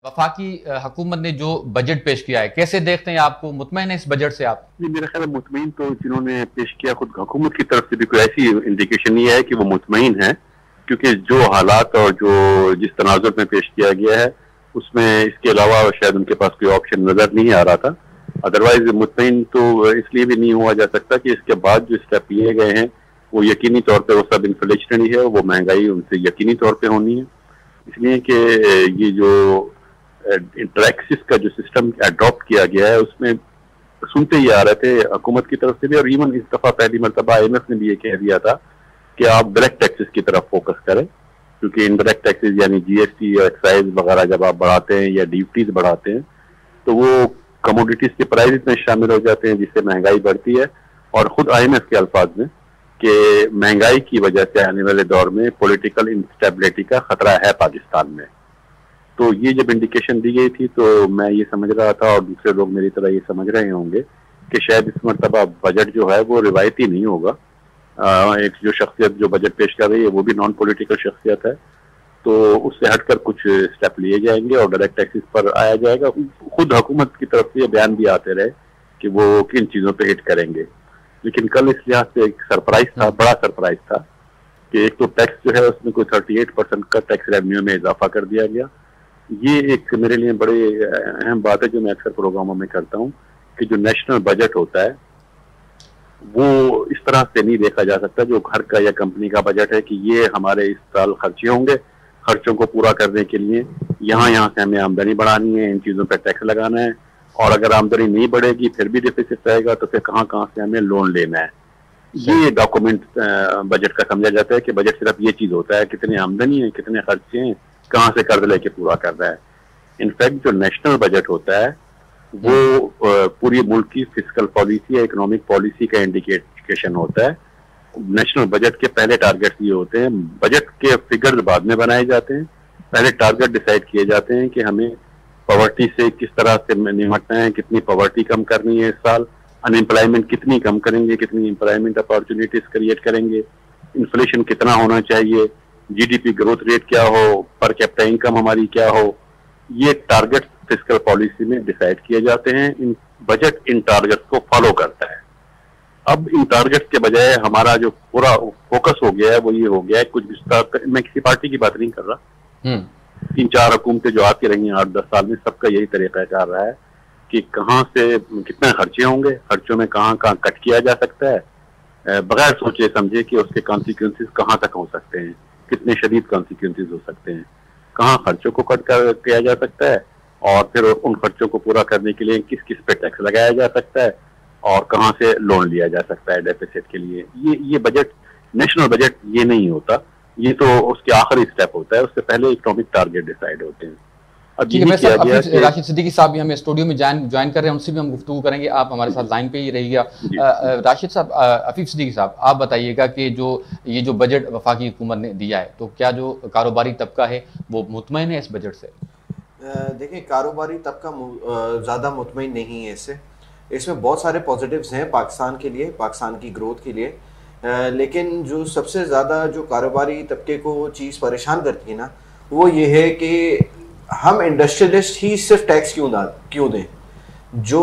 वफाकी हुकूमत ने जो बजट पेश किया है, कैसे देखते हैं आपको, मुतमईन है इस बजट से आप? जी, मेरा ख्याल है मुतमईन तो जिन्होंने पेश किया खुद हुकूमत की तरफ से भी कोई ऐसी इंडिकेशन नहीं है कि वो मुतमईन है, क्योंकि जो हालात और जो जिस तनाजुर में पेश किया गया है उसमें इसके अलावा शायद उनके पास कोई ऑप्शन नजर नहीं आ रहा था। अदरवाइज मुतमईन तो इसलिए भी नहीं हुआ जा सकता कि इसके बाद जो स्टेप लिए गए हैं वो यकीनी तौर पर वो सब इन्फ्लेशनरी है, वो महंगाई उनसे यकीनी तौर पर होनी है। इसलिए कि ये जो टैक्सेस का जो सिस्टम अडॉप्ट किया गया है उसमें सुनते ही आ रहे थे हुकूमत की तरफ से भी, और इवन इस दफा पहली मरतबा IMF ने भी ये कह दिया था कि आप डायरेक्ट टैक्सेस की तरफ फोकस करें, क्योंकि इनडायरेक्ट टैक्सेस यानी GST या एक्साइज वगैरह जब आप बढ़ाते हैं या ड्यूटीज बढ़ाते हैं तो वो कमोडिटीज के प्राइस में शामिल हो जाते हैं, जिससे महंगाई बढ़ती है। और खुद IMF के अल्फाज में कि महंगाई की वजह से आने वाले दौर में पॉलिटिकल इंस्टेबिलिटी का खतरा है पाकिस्तान में। तो ये जब इंडिकेशन दी गई थी तो मैं ये समझ रहा था, और दूसरे लोग मेरी तरह ये समझ रहे होंगे, कि शायद इस मरतबा बजट जो है वो रिवायती नहीं होगा। एक जो शख्सियत जो बजट पेश कर रही है वो भी नॉन पॉलिटिकल शख्सियत है, तो उससे हटकर कुछ स्टेप लिए जाएंगे और डायरेक्ट टैक्सेस पर आया जाएगा। खुद हुकूमत की तरफ से ये बयान भी आते रहे कि वो किन चीज़ों पे हिट करेंगे। लेकिन कल इस लिहाज से एक सरप्राइज था, बड़ा सरप्राइज था कि एक तो टैक्स जो है उसमें कोई 38% का टैक्स रेवेन्यू में इजाफा कर दिया गया। ये एक मेरे लिए बड़ी अहम बात है जो मैं अक्सर प्रोग्रामों में करता हूँ कि जो नेशनल बजट होता है वो इस तरह से नहीं देखा जा सकता जो घर का या कंपनी का बजट है कि ये हमारे इस साल खर्चे होंगे, खर्चों को पूरा करने के लिए यहाँ से हमें आमदनी बढ़ानी है, इन चीज़ों पर टैक्स लगाना है, और अगर आमदनी नहीं बढ़ेगी फिर भी डिफिसिट रहेगा तो फिर कहाँ से हमें लोन लेना है। ये डॉक्यूमेंट बजट का समझा जाता है कि बजट सिर्फ ये चीज़ होता है कितनी आमदनी है, कितने खर्चे हैं, कहाँ से कर्ज लेके पूरा कर रहा है। इनफैक्ट जो नेशनल बजट होता है वो पूरी मुल्क की फिस्कल पॉलिसी या इकोनॉमिक पॉलिसी का इंडिकेशन होता है। नेशनल बजट के पहले टारगेट ये होते हैं, बजट के फिगर्स बाद में बनाए जाते हैं, पहले टारगेट डिसाइड किए जाते हैं कि हमें पॉवर्टी से किस तरह से निपटना है, कितनी पॉवर्टी कम करनी है इस साल, अनएम्प्लॉयमेंट कितनी कम करेंगे, कितनी एम्प्लॉयमेंट अपॉर्चुनिटीज क्रिएट करेंगे, इन्फ्लेशन कितना होना चाहिए, GDP ग्रोथ रेट क्या हो, पर कैपिटा इनकम हमारी क्या हो। ये टारगेट फिस्कल पॉलिसी में डिसाइड किए जाते हैं। इन बजट इन टारगेट्स को फॉलो करता है। अब इन टारगेट्स के बजाय हमारा जो पूरा फोकस हो गया है वो ये हो गया है, कुछ विस्तार, मैं किसी पार्टी की बात नहीं कर रहा, 3-4 हुकूमतें जो आती रही हैं 8-10 साल में, सबका यही तरीका कार रहा है कि कहाँ से कितने खर्चे होंगे, खर्चों में कहाँ कट किया जा सकता है, बगैर सोचे समझे कि उसके कॉन्सिक्वेंसेस कहाँ तक हो सकते हैं, कितने शदीद कॉन्सिक्वेंसेस हो सकते हैं, कहाँ खर्चों को कट किया जा सकता है, और फिर उन खर्चों को पूरा करने के लिए किस किस पे टैक्स लगाया जा सकता है, और कहाँ से लोन लिया जा सकता है डेफिसिट के लिए। ये बजट, नेशनल बजट ये नहीं होता, ये तो उसके आखिरी स्टेप होता है, उससे पहले इकोनॉमिक टारगेट डिसाइड होते हैं। अब ठीक है, मैं सर राशिद सिद्दीकी साहब भी हमें स्टूडियो में ज्वाइन कर रहे हैं, उनसे भी हम गुफ्तगू करेंगे, आप हमारे साथ लाइन पे ही रहिएगा। राशिद साहब, अफीफ सिद्दीकी साहब, आप बताइएगा कि ये जो बजट वफाकी हुकूमत ने दिया है, तो क्या जो कारोबारी तबका है वो मुतमईन है इस बजट से? देखिए, कारोबारी तबका ज़्यादा मुतमईन नहीं है इसमें बहुत सारे पॉजिटिव्स हैं पाकिस्तान के लिए, पाकिस्तान की ग्रोथ के लिए, लेकिन जो सबसे ज़्यादा जो कारोबारी तबके को चीज़ परेशान करती है ना, वो ये है कि हम इंडस्ट्रियलिस्ट ही सिर्फ टैक्स क्यों दें। जो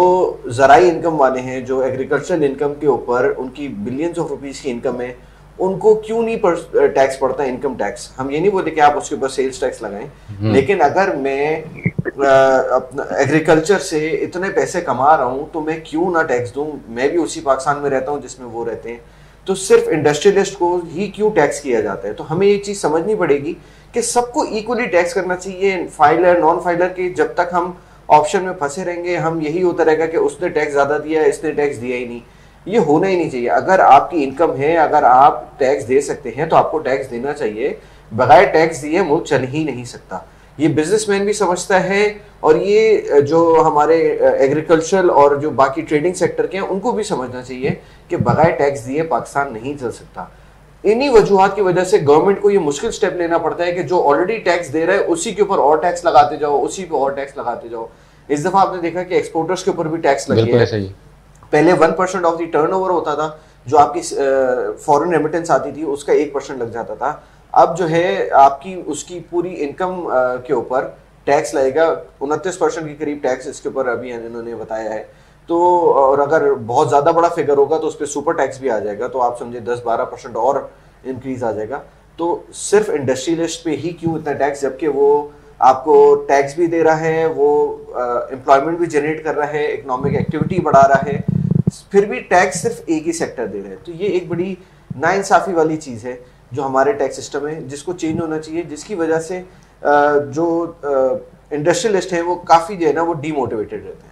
ज़राई इनकम वाले हैं, जो एग्रीकल्चरल इनकम के ऊपर उनकी बिलियंस ऑफ रुपीस की इनकम है, उनको क्यों नहीं टैक्स पड़ता, इनकम टैक्स। हम ये नहीं बोलते कि आप उसके ऊपर सेल्स टैक्स लगाएं, लेकिन अगर मैं अपना एग्रीकल्चर से इतने पैसे कमा रहा हूँ तो मैं क्यों ना टैक्स दूं। मैं भी उसी पाकिस्तान में रहता हूँ जिसमें वो रहते हैं, तो सिर्फ इंडस्ट्रियलिस्ट को ही क्यों टैक्स किया जाता है। तो हमें ये चीज़ समझनी पड़ेगी कि सबको इक्वली टैक्स करना चाहिए, फाइलर नॉन फाइलर के। जब तक हम ऑप्शन में फंसे रहेंगे, हम यही होता रहेगा कि उसने टैक्स ज़्यादा दिया, इसने टैक्स दिया ही नहीं। ये होना ही नहीं चाहिए। अगर आपकी इनकम है, अगर आप टैक्स दे सकते हैं तो आपको टैक्स देना चाहिए। बगैर टैक्स दिए मुल्क चल ही नहीं सकता। ये बिजनेसमैन भी समझता है, और ये जो हमारे एग्रीकल्चरल और जो बाकी ट्रेडिंग सेक्टर के हैं उनको भी समझना चाहिए कि बगैर टैक्स दिए पाकिस्तान नहीं चल सकता। इन्हीं वजूहात की वजह से गवर्नमेंट को ये मुश्किल स्टेप लेना पड़ता है कि जो ऑलरेडी टैक्स दे रहा है उसी के ऊपर और टैक्स लगाते जाओ, उसी पे और टैक्स लगाते जाओ। इस दफा आपने देखा कि एक्सपोर्टर्स के ऊपर भी टैक्स लगी है। पहले 1% ऑफ द टर्नओवर होता था, जो आपकी फॉरेन रेमिटेंस आती थी उसका 1% लग जाता था। अब जो है आपकी उसकी पूरी इनकम के ऊपर टैक्स लगेगा, 29% के करीब टैक्स इसके ऊपर अभी इन्होंने बताया है। तो और अगर बहुत ज़्यादा बड़ा फिगर होगा तो उस पर सुपर टैक्स भी आ जाएगा, तो आप समझे 10-12% और इंक्रीज आ जाएगा। तो सिर्फ इंडस्ट्रियलिस्ट पे ही क्यों इतना टैक्स, जबकि वो आपको टैक्स भी दे रहा है, वो एम्प्लॉयमेंट भी जनरेट कर रहा है, इकोनॉमिक एक्टिविटी बढ़ा रहा है, फिर भी टैक्स सिर्फ एक ही सेक्टर दे रहा है। तो ये एक बड़ी नाइंसाफी वाली चीज़ है जो हमारे टैक्स सिस्टम है, जिसको चेंज होना चाहिए, जिसकी वजह से जो इंडस्ट्रियलिस्ट हैं वो काफ़ी जो है ना वो डीमोटिवेटेड रहते हैं।